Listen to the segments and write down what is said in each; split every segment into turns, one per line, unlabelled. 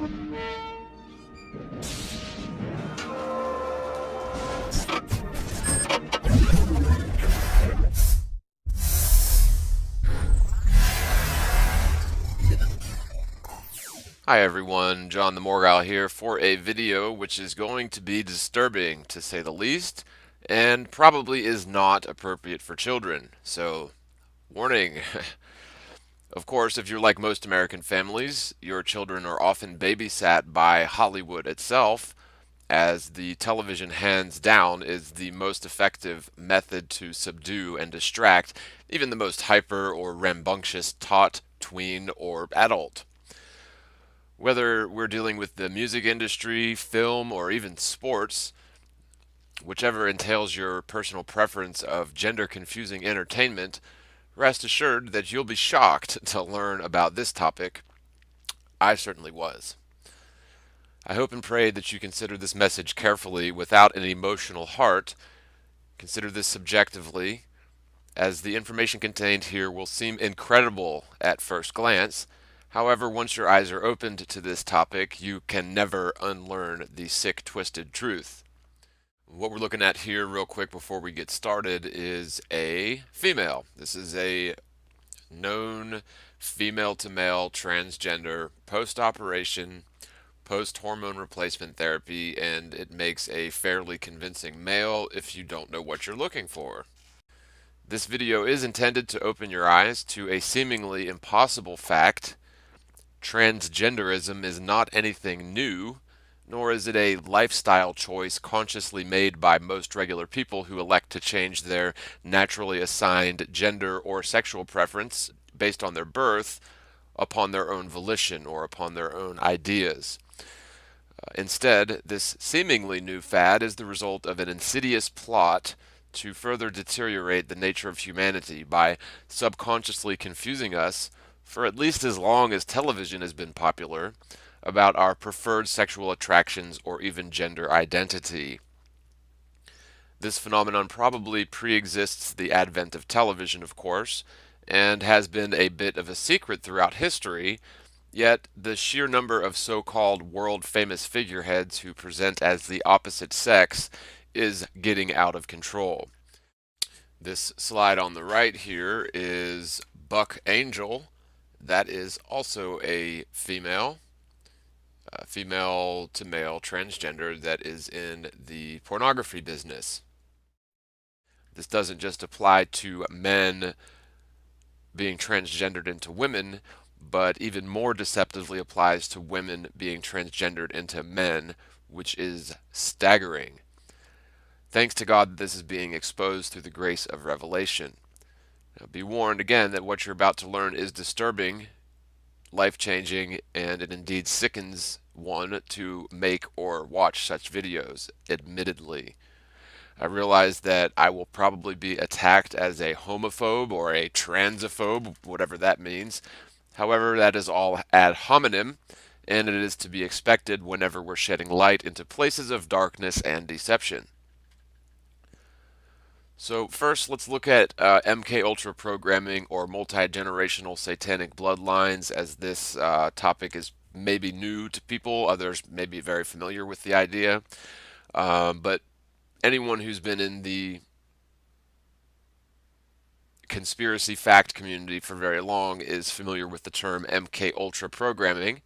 Hi everyone, John the Morgal here for a video which is going to be disturbing to say the least, and probably is not appropriate for children. So, warning. Of course, if you're like most American families, your children are often babysat by Hollywood itself, as the television hands down is the most effective method to subdue and distract even the most hyper or rambunctious tot, tween, or adult. Whether we're dealing with the music industry, film, or even sports, whichever entails your personal preference of gender confusing entertainment, rest assured that you'll be shocked to learn about this topic. I certainly was. I hope and pray that you consider this message carefully without an emotional heart. Consider this subjectively, as the information contained here will seem incredible at first glance. However, once your eyes are opened to this topic, you can never unlearn the sick, twisted truth. What we're looking at here, real quick before we get started, is a female. This is a known female to male transgender post-operation, post-hormone replacement therapy, and it makes a fairly convincing male if you don't know what you're looking for. This video is intended to open your eyes to a seemingly impossible fact. Transgenderism is not anything new, nor is it a lifestyle choice consciously made by most regular people who elect to change their naturally assigned gender or sexual preference based on their birth upon their own volition or upon their own ideas. Instead, this seemingly new fad is the result of an insidious plot to further deteriorate the nature of humanity by subconsciously confusing us, for at least as long as television has been popular, about our preferred sexual attractions or even gender identity. This phenomenon probably pre-exists the advent of television, of course, and has been a bit of a secret throughout history, yet the sheer number of so-called world-famous figureheads who present as the opposite sex is getting out of control. This slide on the right here is Buck Angel. That is also a female to male transgender that is in the pornography business. This doesn't just apply to men being transgendered into women, but even more deceptively applies to women being transgendered into men, which is staggering. Thanks to God that this is being exposed through the grace of revelation. Now, be warned again that what you're about to learn is disturbing, life-changing, and it indeed sickens one to make or watch such videos, admittedly. I realize that I will probably be attacked as a homophobe or a transphobe, whatever that means. However, that is all ad hominem, and it is to be expected whenever we're shedding light into places of darkness and deception. So first, let's look at MK Ultra programming or multi-generational satanic bloodlines, as this topic is maybe new to people. Others may be very familiar with the idea. But anyone who's been in the conspiracy fact community for very long is familiar with the term MK Ultra programming,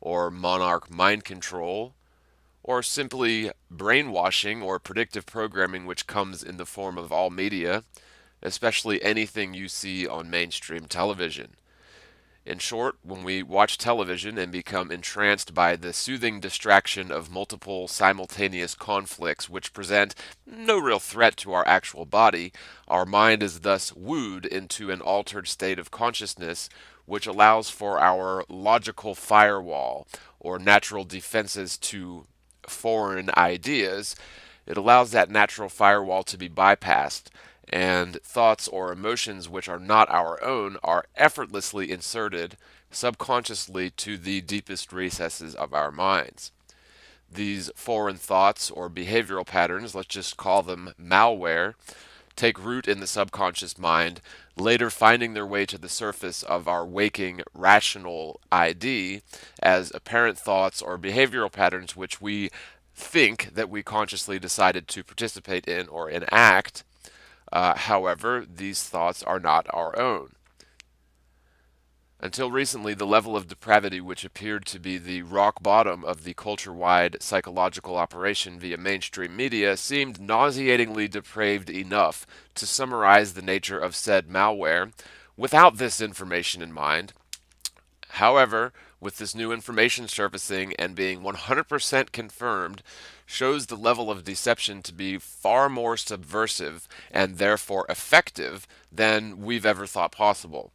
or monarch mind control, or simply brainwashing or predictive programming, which comes in the form of all media, especially anything you see on mainstream television. In short, when we watch television and become entranced by the soothing distraction of multiple simultaneous conflicts which present no real threat to our actual body, our mind is thus wooed into an altered state of consciousness which allows for our logical firewall or natural defenses to foreign ideas. It allows that natural firewall to be bypassed, and thoughts or emotions which are not our own are effortlessly inserted subconsciously to the deepest recesses of our minds. These foreign thoughts or behavioral patterns, let's just call them malware, take root in the subconscious mind, later finding their way to the surface of our waking rational ID as apparent thoughts or behavioral patterns which we think that we consciously decided to participate in or enact. However, these thoughts are not our own. Until recently, the level of depravity which appeared to be the rock bottom of the culture-wide psychological operation via mainstream media seemed nauseatingly depraved enough to summarize the nature of said malware without this information in mind. However, with this new information surfacing and being 100% confirmed, shows the level of deception to be far more subversive and therefore effective than we've ever thought possible.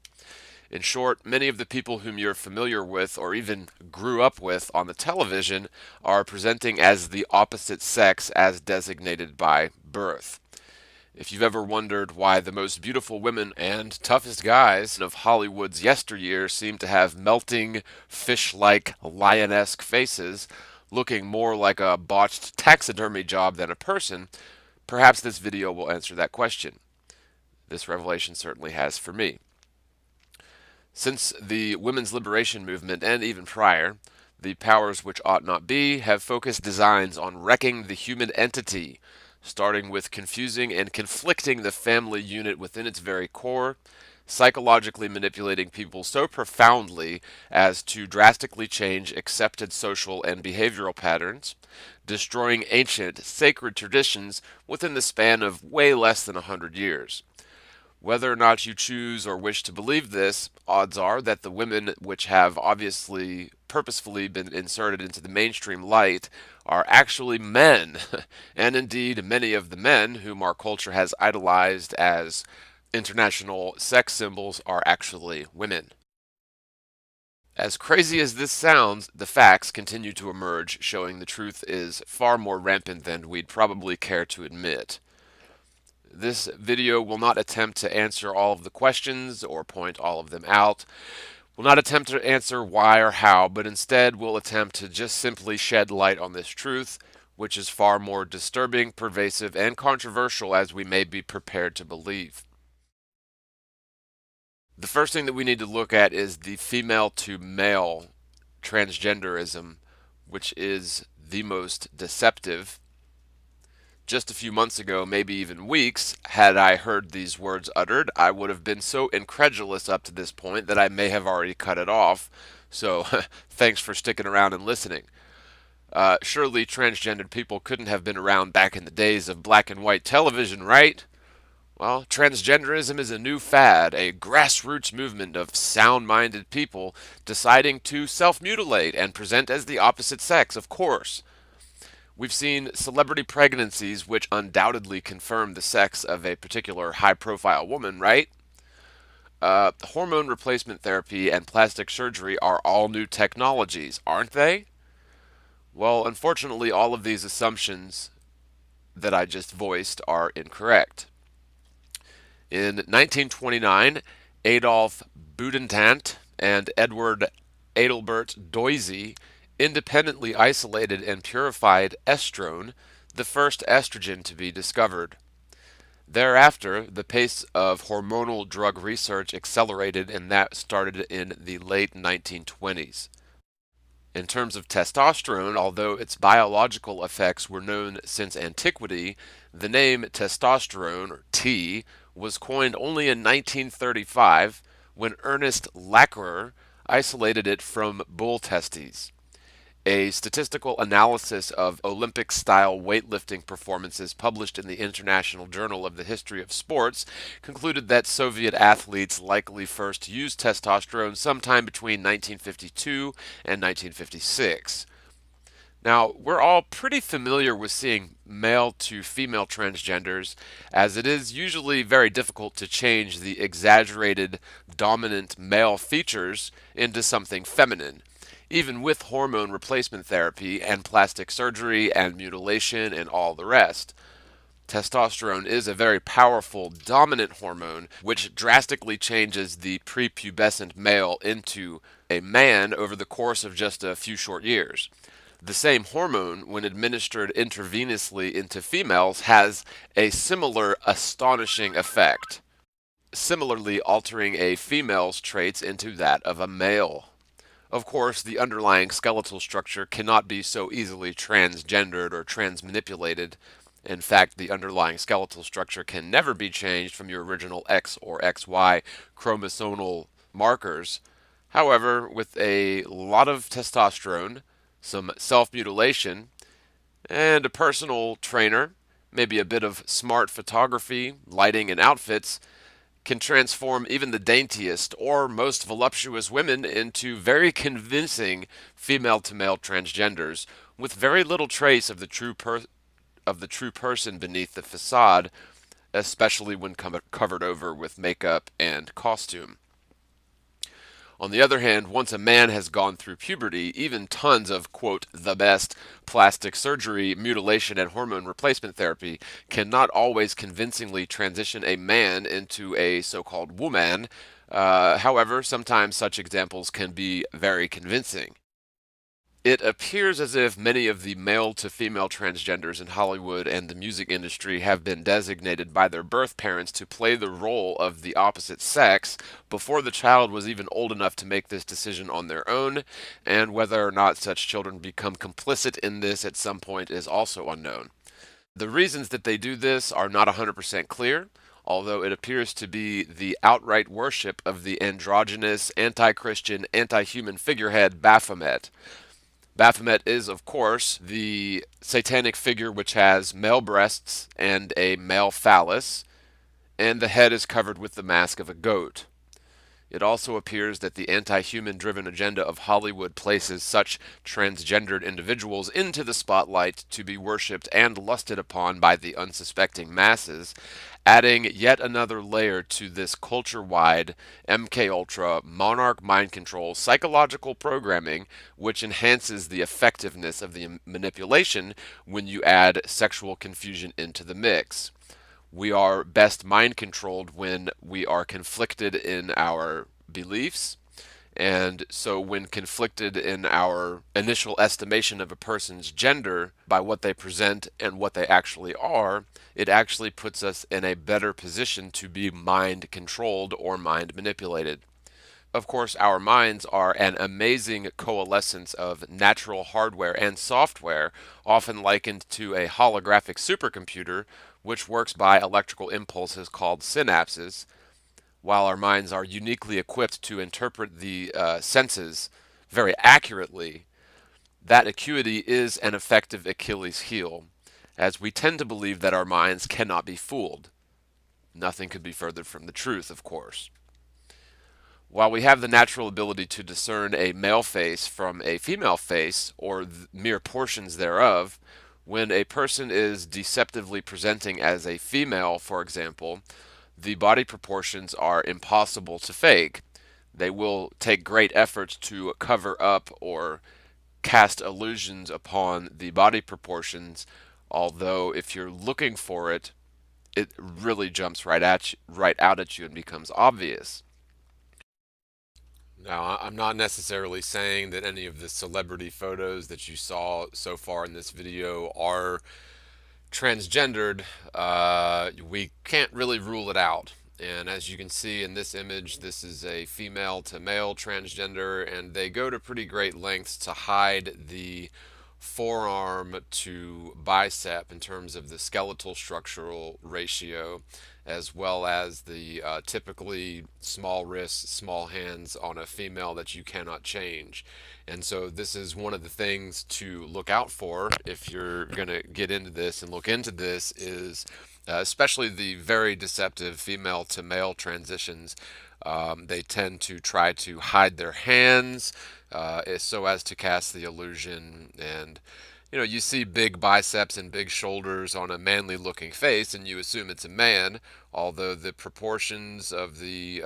In short, many of the people whom you're familiar with or even grew up with on the television are presenting as the opposite sex as designated by birth. If you've ever wondered why the most beautiful women and toughest guys of Hollywood's yesteryear seem to have melting, fish-like, lion-esque faces, looking more like a botched taxidermy job than a person, perhaps this video will answer that question. This revelation certainly has for me. Since the women's liberation movement, and even prior, the powers which ought not be have focused designs on wrecking the human entity, starting with confusing and conflicting the family unit within its very core, psychologically manipulating people so profoundly as to drastically change accepted social and behavioral patterns, destroying ancient, sacred traditions within the span of way less than 100 years. Whether or not you choose or wish to believe this, odds are that the women which have obviously purposefully been inserted into the mainstream light are actually men, and indeed many of the men whom our culture has idolized as international sex symbols are actually women. As crazy as this sounds, the facts continue to emerge, showing the truth is far more rampant than we'd probably care to admit. This video will not attempt to answer all of the questions or point all of them out. Will not attempt to answer why or how, but instead will attempt to just simply shed light on this truth, which is far more disturbing, pervasive, and controversial as we may be prepared to believe. The first thing that we need to look at is the female to male transgenderism, which is the most deceptive. Just a few months ago, maybe even weeks, had I heard these words uttered, I would have been so incredulous up to this point that I may have already cut it off. So, thanks for sticking around and listening. Surely transgendered people couldn't have been around back in the days of black and white television, right? Well, transgenderism is a new fad, a grassroots movement of sound-minded people deciding to self-mutilate and present as the opposite sex, of course. We've seen celebrity pregnancies which undoubtedly confirm the sex of a particular high-profile woman, right? Hormone replacement therapy and plastic surgery are all new technologies, aren't they? Well, unfortunately, all of these assumptions that I just voiced are incorrect. In 1929, Adolf Budentant and Edward Adelbert Doisy independently isolated and purified estrone, the first estrogen to be discovered. Thereafter, the pace of hormonal drug research accelerated, and that started in the late 1920s. In terms of testosterone, although its biological effects were known since antiquity, the name testosterone, or T, was coined only in 1935 when Ernest Lacquer isolated it from bull testes. A statistical analysis of Olympic-style weightlifting performances published in the International Journal of the History of Sports concluded that Soviet athletes likely first used testosterone sometime between 1952 and 1956. Now, we're all pretty familiar with seeing male to female transgenders, as it is usually very difficult to change the exaggerated dominant male features into something feminine, even with hormone replacement therapy and plastic surgery and mutilation and all the rest. Testosterone is a very powerful dominant hormone which drastically changes the prepubescent male into a man over the course of just a few short years. The same hormone, when administered intravenously into females, has a similar astonishing effect, similarly altering a female's traits into that of a male. Of course, the underlying skeletal structure cannot be so easily transgendered or transmanipulated. In fact, the underlying skeletal structure can never be changed from your original X or XY chromosomal markers. However, with a lot of testosterone, some self mutilation, and a personal trainer, maybe a bit of smart photography, lighting, and outfits, can transform even the daintiest or most voluptuous women into very convincing female to male transgenders with very little trace of the true person beneath the facade, especially when covered over with makeup and costume. On the other hand, once a man has gone through puberty, even tons of, quote, the best plastic surgery, mutilation, and hormone replacement therapy cannot always convincingly transition a man into a so called woman. However, sometimes such examples can be very convincing. It appears as if many of the male to female transgenders in Hollywood and the music industry have been designated by their birth parents to play the role of the opposite sex before the child was even old enough to make this decision on their own, and whether or not such children become complicit in this at some point is also unknown. The reasons that they do this are not 100% clear, although it appears to be the outright worship of the androgynous, anti Christian, anti human figurehead Baphomet. Baphomet is, of course, the satanic figure which has male breasts and a male phallus, and the head is covered with the mask of a goat. It also appears that the anti human driven agenda of Hollywood places such transgendered individuals into the spotlight to be worshipped and lusted upon by the unsuspecting masses, adding yet another layer to this culture wide MK Ultra monarch mind control psychological programming, which enhances the effectiveness of the manipulation when you add sexual confusion into the mix. We are best mind controlled when we are conflicted in our beliefs. And so, when conflicted in our initial estimation of a person's gender by what they present and what they actually are, it actually puts us in a better position to be mind controlled or mind manipulated. Of course, our minds are an amazing coalescence of natural hardware and software, often likened to a holographic supercomputer, which works by electrical impulses called synapses. While our minds are uniquely equipped to interpret the senses very accurately, that acuity is an effective Achilles heel, as we tend to believe that our minds cannot be fooled. Nothing could be further from the truth, of course. While we have the natural ability to discern a male face from a female face, or mere portions thereof, when a person is deceptively presenting as a female, for example, the body proportions are impossible to fake. They will take great efforts to cover up or cast illusions upon the body proportions, although if you're looking for it, it really jumps right out at you and becomes obvious. Now, I'm not necessarily saying that any of the celebrity photos that you saw so far in this video are transgendered. We can't really rule it out. And as you can see in this image, this is a female to male transgender, and they go to pretty great lengths to hide the forearm to bicep in terms of the skeletal structural ratio, as well as the typically small wrists, small hands on a female that you cannot change. And so this is one of the things to look out for if you're going to get into this and look into this is especially the very deceptive female to male transitions. They tend to try to hide their hands so as to cast the illusion. And you see big biceps and big shoulders on a manly looking face, and you assume it's a man, although the proportions of the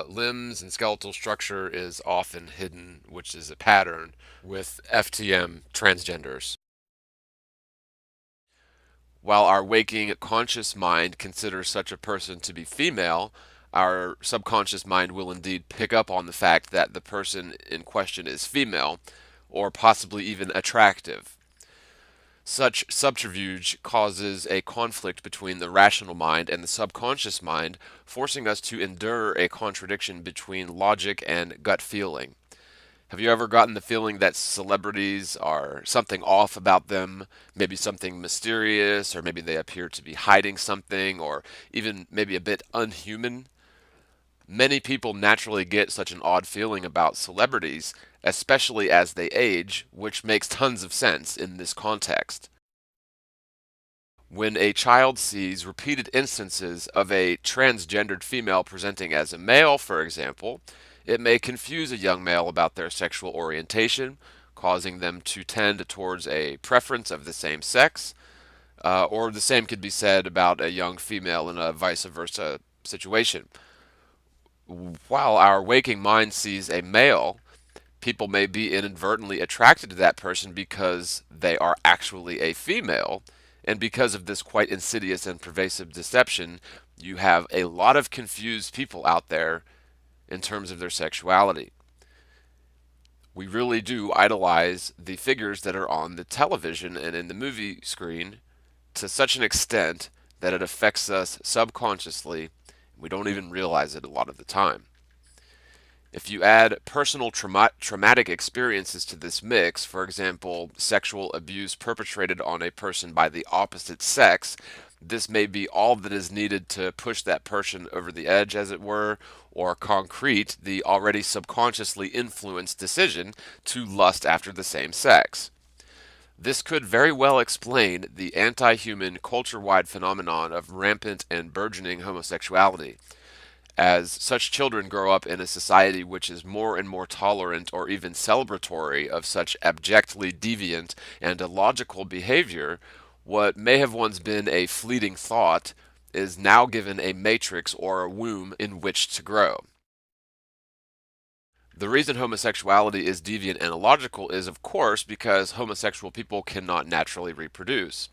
limbs and skeletal structure is often hidden, which is a pattern with FTM transgenders. While our waking conscious mind considers such a person to be female, our subconscious mind will indeed pick up on the fact that the person in question is female, or possibly even attractive. Such subterfuge causes a conflict between the rational mind and the subconscious mind, forcing us to endure a contradiction between logic and gut feeling. Have you ever gotten the feeling that celebrities are something off about them, maybe something mysterious, or maybe they appear to be hiding something, or even maybe a bit unhuman? Many people naturally get such an odd feeling about celebrities, especially as they age, which makes tons of sense in this context. When a child sees repeated instances of a transgendered female presenting as a male, for example, it may confuse a young male about their sexual orientation, causing them to tend towards a preference of the same sex, or the same could be said about a young female in a vice versa situation. While our waking mind sees a male, people may be inadvertently attracted to that person because they are actually a female. And because of this quite insidious and pervasive deception, you have a lot of confused people out there in terms of their sexuality. We really do idolize the figures that are on the television and in the movie screen to such an extent that it affects us subconsciously. We don't even realize it a lot of the time. If you add personal traumatic experiences to this mix, for example, sexual abuse perpetrated on a person by the opposite sex, this may be all that is needed to push that person over the edge, as it were, or concrete the already subconsciously influenced decision to lust after the same sex. This could very well explain the anti human culture wide phenomenon of rampant and burgeoning homosexuality. As such children grow up in a society which is more and more tolerant or even celebratory of such abjectly deviant and illogical behavior, what may have once been a fleeting thought is now given a matrix or a womb in which to grow. The reason homosexuality is deviant and illogical is, of course, because homosexual people cannot naturally reproduce.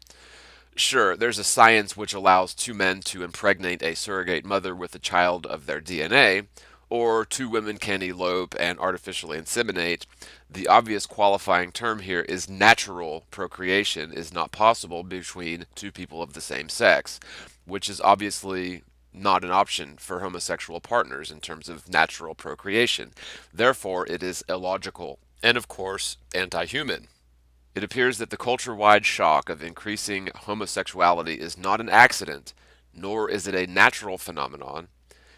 Sure, there's a science which allows two men to impregnate a surrogate mother with a child of their DNA, or two women can elope and artificially inseminate. The obvious qualifying term here is natural procreation is not possible between two people of the same sex, which is obviously not an option for homosexual partners in terms of natural procreation. Therefore, it is illogical and, of course, anti human. It appears that the culture-wide shock of increasing homosexuality is not an accident, nor is it a natural phenomenon.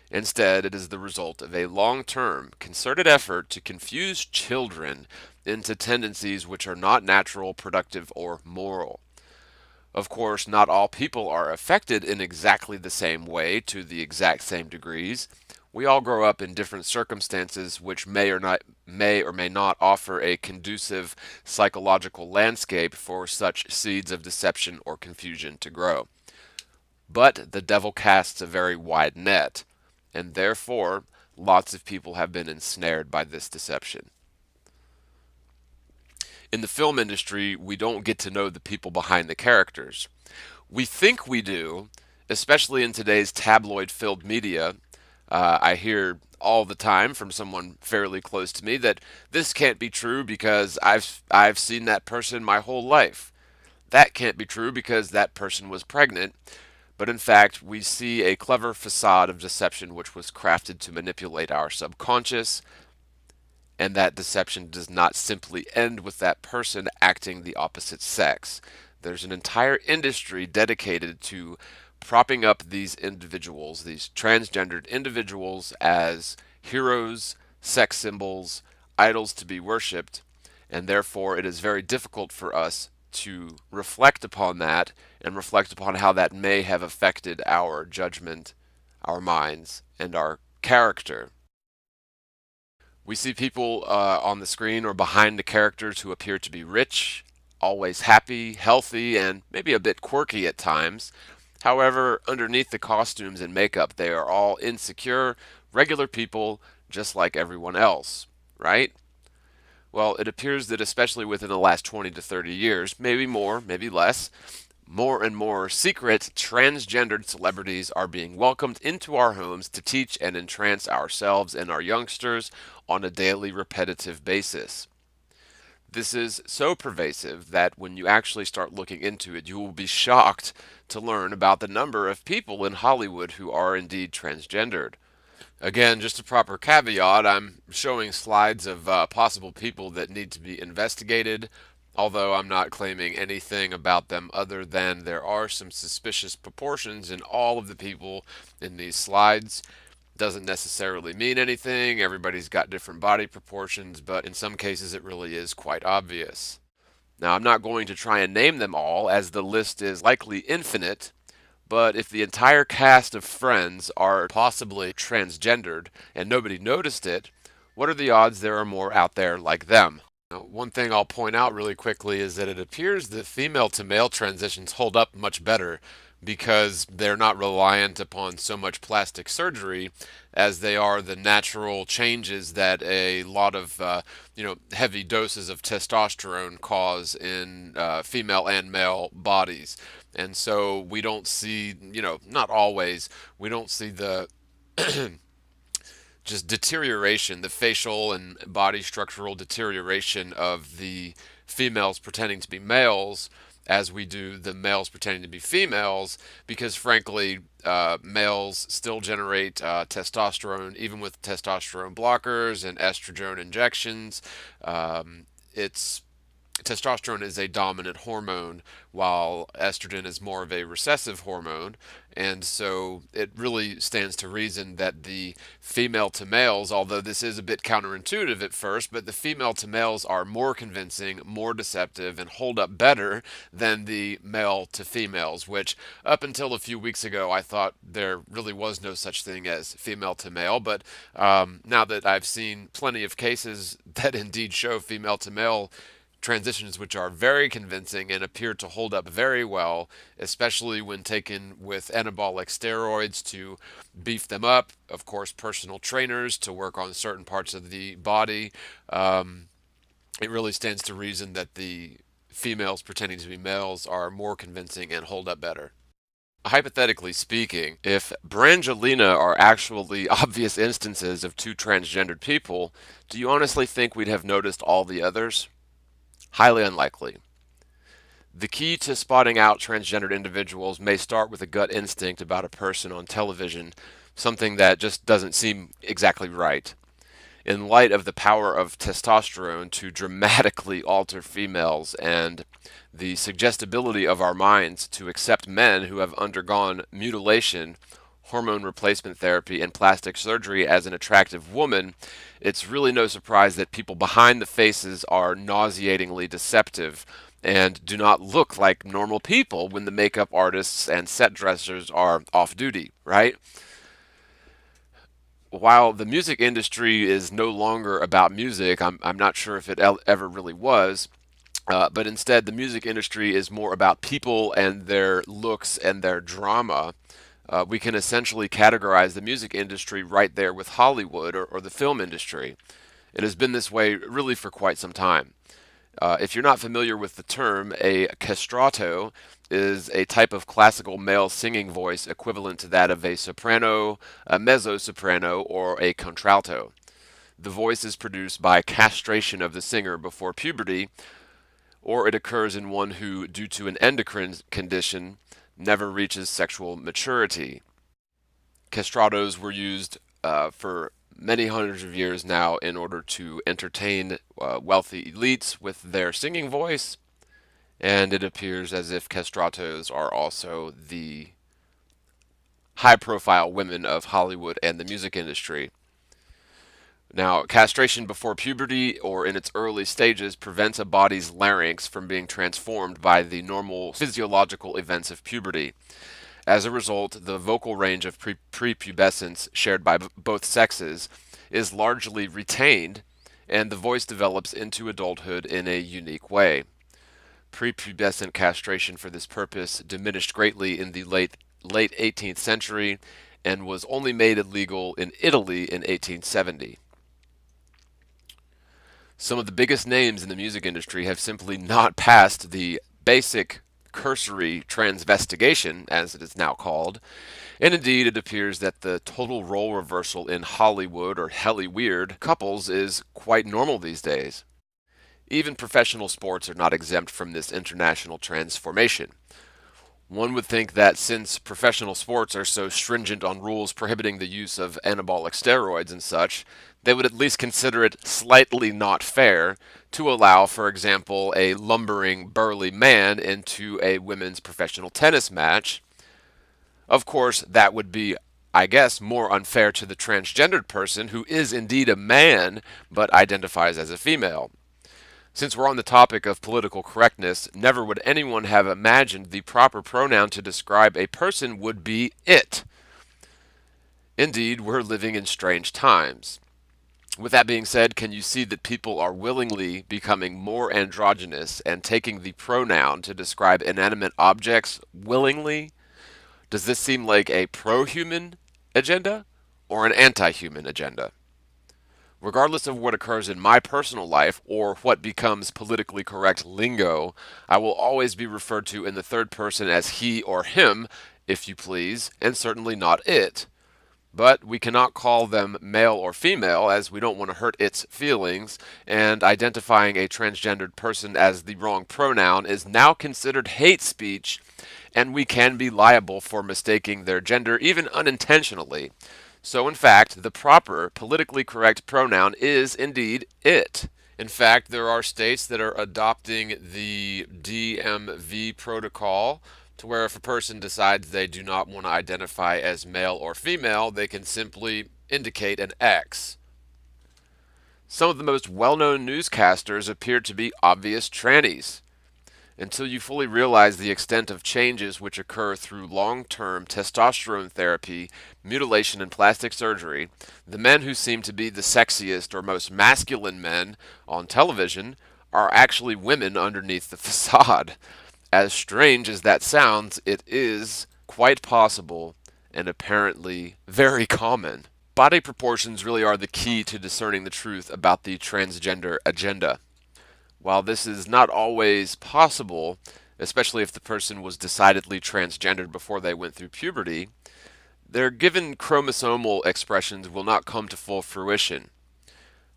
Instead, it is the result of a long-term, concerted effort to confuse children into tendencies which are not natural, productive, or moral. Of course, not all people are affected in exactly the same way to the exact same degrees. We all grow up in different circumstances which may or may not offer a conducive psychological landscape for such seeds of deception or confusion to grow. But the devil casts a very wide net, and therefore lots of people have been ensnared by this deception. In the film industry, we don't get to know the people behind the characters. We think we do, especially in today's tabloid filled media. I hear all the time from someone fairly close to me that this can't be true because I've seen that person my whole life. That can't be true because that person was pregnant. But in fact, we see a clever facade of deception which was crafted to manipulate our subconscious, and that deception does not simply end with that person acting the opposite sex. There's an entire industry dedicated to propping up these individuals, these transgendered individuals, as heroes, sex symbols, idols to be worshipped, and therefore it is very difficult for us to reflect upon that and reflect upon how that may have affected our judgment, our minds, and our character. We see people on the screen or behind the characters who appear to be rich, always happy, healthy, and maybe a bit quirky at times. However, underneath the costumes and makeup, they are all insecure, regular people just like everyone else, right? Well, it appears that especially within the last 20 to 30 years, maybe more, maybe less, more and more secret transgendered celebrities are being welcomed into our homes to teach and entrance ourselves and our youngsters on a daily repetitive basis. This is so pervasive that when you actually start looking into it, you will be shocked to learn about the number of people in Hollywood who are indeed transgendered. Again, just a proper caveat, I'm showing slides of possible people that need to be investigated, although I'm not claiming anything about them other than there are some suspicious proportions in all of the people in these slides. Doesn't necessarily mean anything, everybody's got different body proportions, but in some cases it really is quite obvious. Now, I'm not going to try and name them all, as the list is likely infinite, but if the entire cast of Friends are possibly transgendered and nobody noticed it, what are the odds there are more out there like them? Now, one thing I'll point out really quickly is that it appears that female to male transitions hold up much better because they're not reliant upon so much plastic surgery as they are the natural changes that a lot of heavy doses of testosterone cause in female and male bodies. And so we don't see, not always, we don't see the just deterioration, the facial and body structural deterioration of the females pretending to be males as we do the males pretending to be females, because frankly, males still generate testosterone even with testosterone blockers and estrogen injections. It's Testosterone is a dominant hormone, while estrogen is more of a recessive hormone. And so it really stands to reason that the female to males, although this is a bit counterintuitive at first, but the female to males are more convincing, more deceptive, and hold up better than the male to females, which up until a few weeks ago I thought there really was no such thing as female to male. But now that I've seen plenty of cases that indeed show female to male transitions which are very convincing and appear to hold up very well, especially when taken with anabolic steroids to beef them up. Of course, personal trainers to work on certain parts of the body. It really stands to reason that the females pretending to be males are more convincing and hold up better. Hypothetically speaking, if Brangelina are actually obvious instances of two transgendered people, do you honestly think we'd have noticed all the others? Highly unlikely. The key to spotting out transgendered individuals may start with a gut instinct about a person on television, something that just doesn't seem exactly right. In light of the power of testosterone to dramatically alter females and the suggestibility of our minds to accept men who have undergone mutilation, hormone replacement therapy, and plastic surgery as an attractive woman, it's really no surprise that people behind the faces are nauseatingly deceptive and do not look like normal people when the makeup artists and set dressers are off duty, right? While the music industry is no longer about music, I'm not sure if it ever really was, but instead the music industry is more about people and their looks and their drama. We can essentially categorize the music industry right there with Hollywood or the film industry. It has been this way really for quite some time. If you're not familiar with the term, a castrato is a type of classical male singing voice equivalent to that of a soprano, a mezzo-soprano, or a contralto. The voice is produced by castration of the singer before puberty, or it occurs in one who, due to an endocrine condition, never reaches sexual maturity. Castratos were used for many hundreds of years now in order to entertain wealthy elites with their singing voice, and it appears as if castratos are also the high profile women of Hollywood and the music industry. Now, castration before puberty or in its early stages prevents a body's larynx from being transformed by the normal physiological events of puberty. As a result, the vocal range of prepubescence shared by both sexes is largely retained, and the voice develops into adulthood in a unique way. Prepubescent castration for this purpose diminished greatly in the late 18th century and was only made illegal in Italy in 1870. Some of the biggest names in the music industry have simply not passed the basic cursory transvestigation, as it is now called, and indeed it appears that the total role reversal in Hollywood or Helly Weird couples is quite normal these days. Even professional sports are not exempt from this international transformation. One would think that since professional sports are so stringent on rules prohibiting the use of anabolic steroids and such, they would at least consider it slightly not fair to allow, for example, a lumbering, burly man into a women's professional tennis match. Of course, that would be, I guess, more unfair to the transgendered person who is indeed a man but identifies as a female. Since we're on the topic of political correctness, never would anyone have imagined the proper pronoun to describe a person would be it. Indeed, we're living in strange times. With that being said, can you see that people are willingly becoming more androgynous and taking the pronoun to describe inanimate objects willingly? Does this seem like a pro-human agenda or an anti-human agenda? Regardless of what occurs in my personal life or what becomes politically correct lingo, I will always be referred to in the third person as he or him, if you please, and certainly not it. But we cannot call them male or female as we don't want to hurt its feelings, and identifying a transgendered person as the wrong pronoun is now considered hate speech, and we can be liable for mistaking their gender even unintentionally. So, in fact, the proper politically correct pronoun is indeed it. In fact, there are states that are adopting the DMV protocol to where if a person decides they do not want to identify as male or female, they can simply indicate an X. Some of the most well-known newscasters appear to be obvious trannies. Until you fully realize the extent of changes which occur through long-term testosterone therapy, mutilation, and plastic surgery, the men who seem to be the sexiest or most masculine men on television are actually women underneath the facade. As strange as that sounds, it is quite possible and apparently very common. Body proportions really are the key to discerning the truth about the transgender agenda. While this is not always possible, especially if the person was decidedly transgendered before they went through puberty, their given chromosomal expressions will not come to full fruition.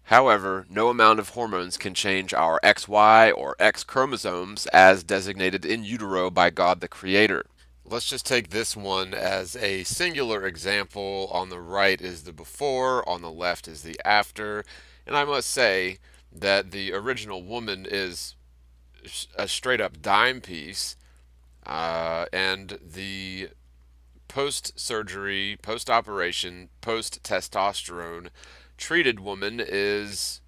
However, no amount of hormones can change our XY or X chromosomes as designated in utero by God the Creator. Let's just take this one as a singular example. On the right is the before, on the left is the after, and I must say that the original woman is a straight up dime piece, and the post surgery, post operation, post testosterone treated woman is,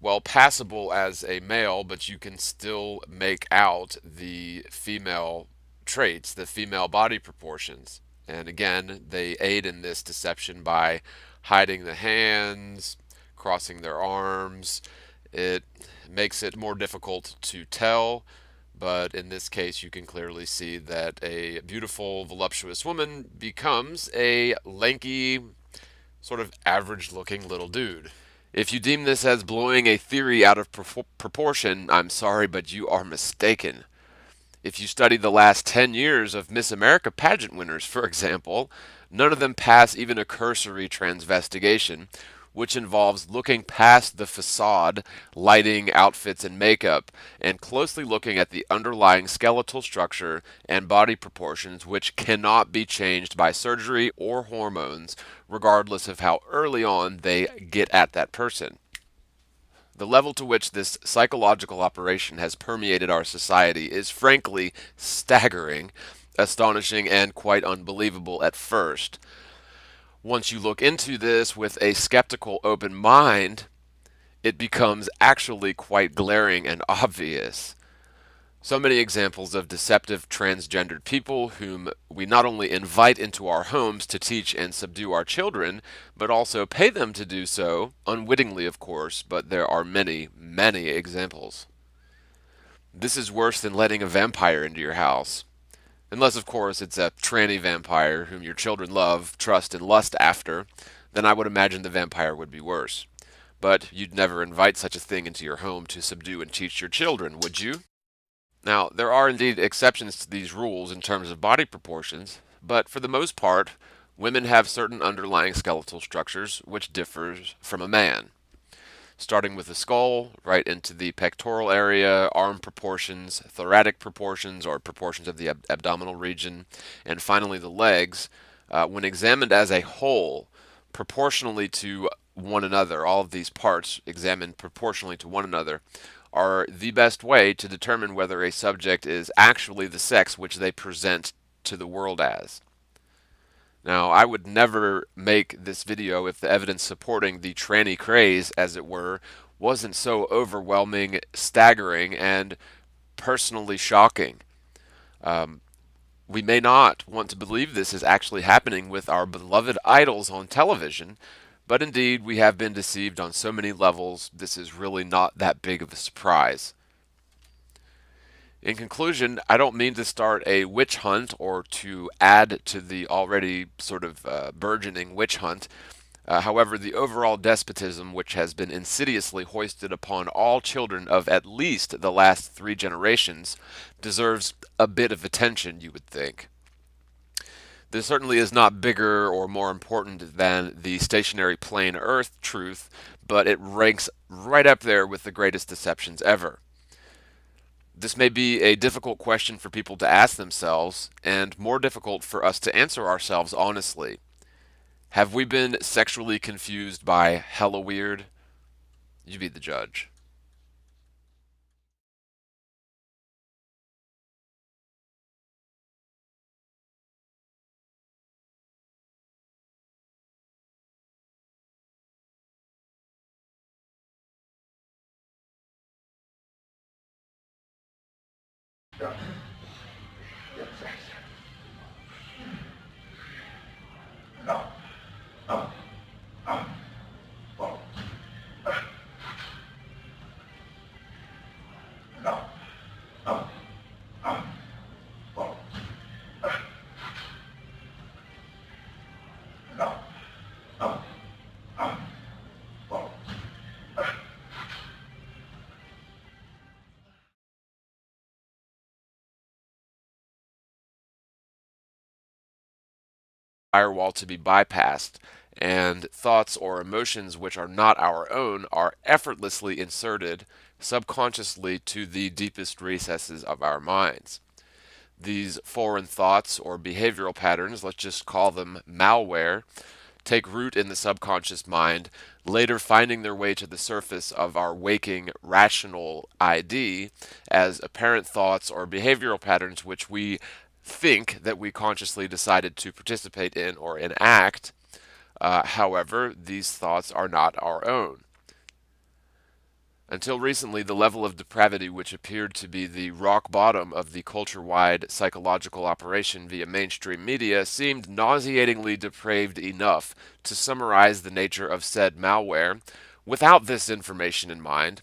well, passable as a male, but you can still make out the female traits, the female body proportions. And again, they aid in this deception by hiding the hands, crossing their arms. It makes it more difficult to tell, but in this case, you can clearly see that a beautiful, voluptuous woman becomes a lanky, sort of average looking little dude. If you deem this as blowing a theory out of proportion, I'm sorry, but you are mistaken. If you study the last 10 years of Miss America pageant winners, for example, none of them pass even a cursory transvestigation, which involves looking past the facade, lighting, outfits, and makeup, and closely looking at the underlying skeletal structure and body proportions, which cannot be changed by surgery or hormones, regardless of how early on they get at that person. The level to which this psychological operation has permeated our society is frankly staggering, astonishing, and quite unbelievable at first. Once you look into this with a skeptical, open mind, it becomes actually quite glaring and obvious. So many examples of deceptive transgendered people whom we not only invite into our homes to teach and subdue our children, but also pay them to do so, unwittingly of course, but there are many, many examples. This is worse than letting a vampire into your house. Unless, of course, it's a tranny vampire whom your children love, trust, and lust after, then I would imagine the vampire would be worse. But you'd never invite such a thing into your home to subdue and teach your children, would you? Now, there are indeed exceptions to these rules in terms of body proportions, but for the most part, women have certain underlying skeletal structures which differs from a man. starting with the skull, right into the pectoral area, arm proportions, thoracic proportions, or proportions of the abdominal region, and finally the legs. When examined as a whole, proportionally to one another, all of these parts examined proportionally to one another, are the best way to determine whether a subject is actually the sex which they present to the world as. Now, I would never make this video if the evidence supporting the tranny craze, as it were, wasn't so overwhelming, staggering, and personally shocking. We may not want to believe this is actually happening with our beloved idols on television, but indeed we have been deceived on so many levels, this is really not that big of a surprise. In conclusion, I don't mean to start a witch hunt or to add to the already sort of burgeoning witch hunt. However, the overall despotism which has been insidiously hoisted upon all children of at least the last 3 generations deserves a bit of attention, you would think. This certainly is not bigger or more important than the stationary plain Earth truth, but it ranks right up there with the greatest deceptions ever. This may be a difficult question for people to ask themselves, and more difficult for us to answer ourselves honestly. Have we been sexually confused by hella weird? You be the judge. Firewall to be bypassed, and thoughts or emotions which are not our own are effortlessly inserted subconsciously to the deepest recesses of our minds. These foreign thoughts or behavioral patterns, let's just call them malware, take root in the subconscious mind, later finding their way to the surface of our waking rational ID as apparent thoughts or behavioral patterns which we think that we consciously decided to participate in or enact. However, these thoughts are not our own. Until recently, the level of depravity which appeared to be the rock bottom of the culture-wide psychological operation via mainstream media seemed nauseatingly depraved enough to summarize the nature of said malware without this information in mind.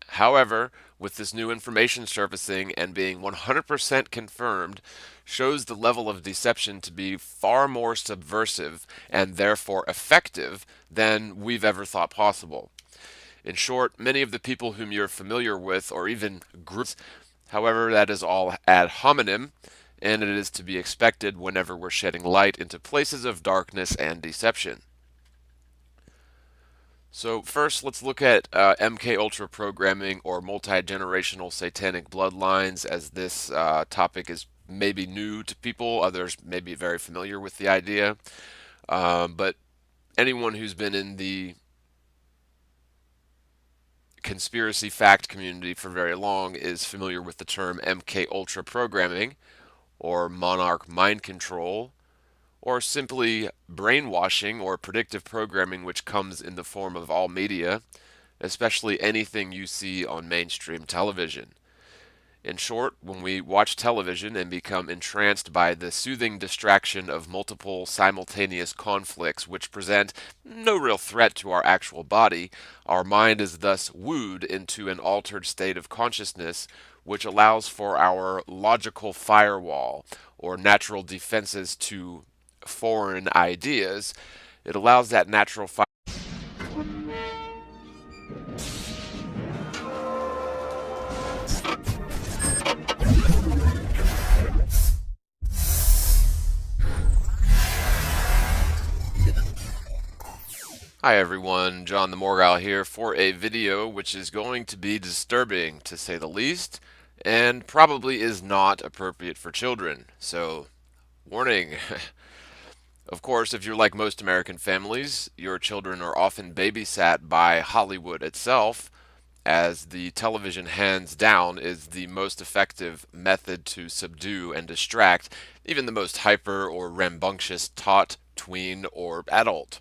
However, with this new information surfacing and being 100% confirmed, shows the level of deception to be far more subversive and therefore effective than we've ever thought possible. In short, many of the people whom you're familiar with, or even groups, however, that is all ad hominem, and it is to be expected whenever we're shedding light into places of darkness and deception. So first, let's look at MK Ultra programming or multi-generational satanic bloodlines, as this topic is maybe new to people. Others may be very familiar with the idea, but anyone who's been in the conspiracy fact community for very long is familiar with the term MK Ultra programming, or monarch mind control, or simply brainwashing or predictive programming, which comes in the form of all media, especially anything you see on mainstream television. In short, when we watch television and become entranced by the soothing distraction of multiple simultaneous conflicts which present no real threat to our actual body, our mind is thus wooed into an altered state of consciousness which allows for our logical firewall or natural defenses to foreign ideas. It allows that natural Hi everyone, John the Morgal here for a video which is going to be disturbing to say the least, and probably is not appropriate for children. So, warning. Of course, if you're like most American families, your children are often babysat by Hollywood itself, as the television hands down is the most effective method to subdue and distract even the most hyper or rambunctious tot, tween, or adult.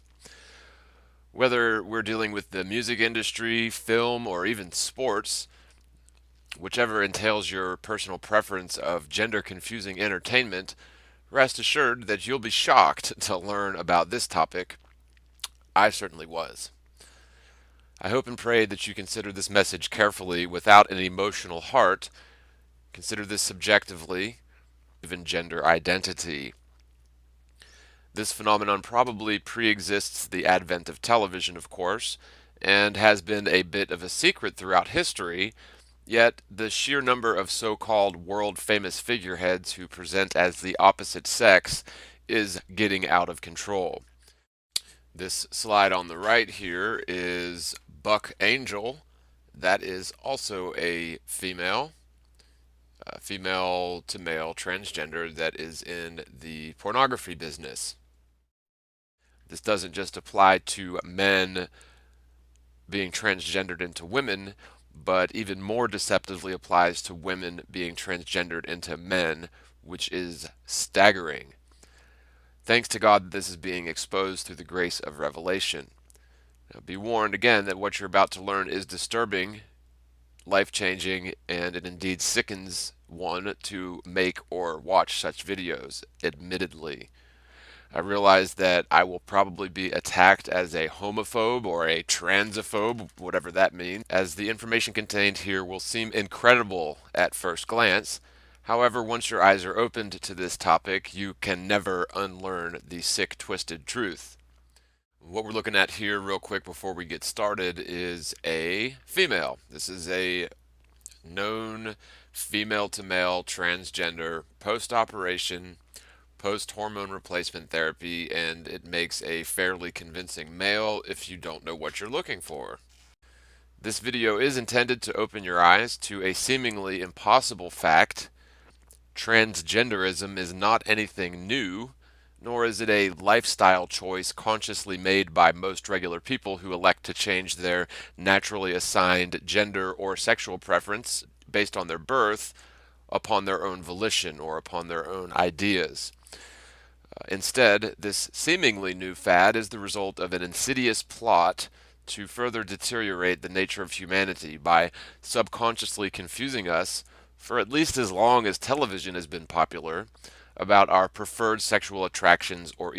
Whether we're dealing with the music industry, film, or even sports, whichever entails your personal preference of gender confusing entertainment, rest assured that you'll be shocked to learn about this topic. I certainly was. I hope and pray that you consider this message carefully without an emotional heart. Consider this subjectively, even gender identity. This phenomenon probably pre-exists the advent of television, of course, and has been a bit of a secret throughout history, yet the sheer number of so-called world-famous figureheads who present as the opposite sex is getting out of control. This slide on the right here is Buck Angel. That is also a female female to male transgender that is in the pornography business. This doesn't just apply to men being transgendered into women, but even more deceptively applies to women being transgendered into men, which is staggering. Thanks to God that this is being exposed through the grace of revelation. Now, be warned again that what you're about to learn is disturbing, life-changing, and it indeed sickens one to make or watch such videos, admittedly. I realize that I will probably be attacked as a homophobe or a transphobe, whatever that means, as the information contained here will seem incredible at first glance. However, once your eyes are opened to this topic, you can never unlearn the sick, twisted truth. What we're looking at here real quick before we get started is a female. This is a known female to male transgender post-operation post-hormone replacement therapy, and it makes a fairly convincing male if you don't know what you're looking for. This video is intended to open your eyes to a seemingly impossible fact. Transgenderism is not anything new, nor is it a lifestyle choice consciously made by most regular people who elect to change their naturally assigned gender or sexual preference based on their birth upon their own volition or upon their own ideas. Instead, this seemingly new fad is the result of an insidious plot to further deteriorate the nature of humanity by subconsciously confusing us, for at least as long as television has been popular, about our preferred sexual attractions or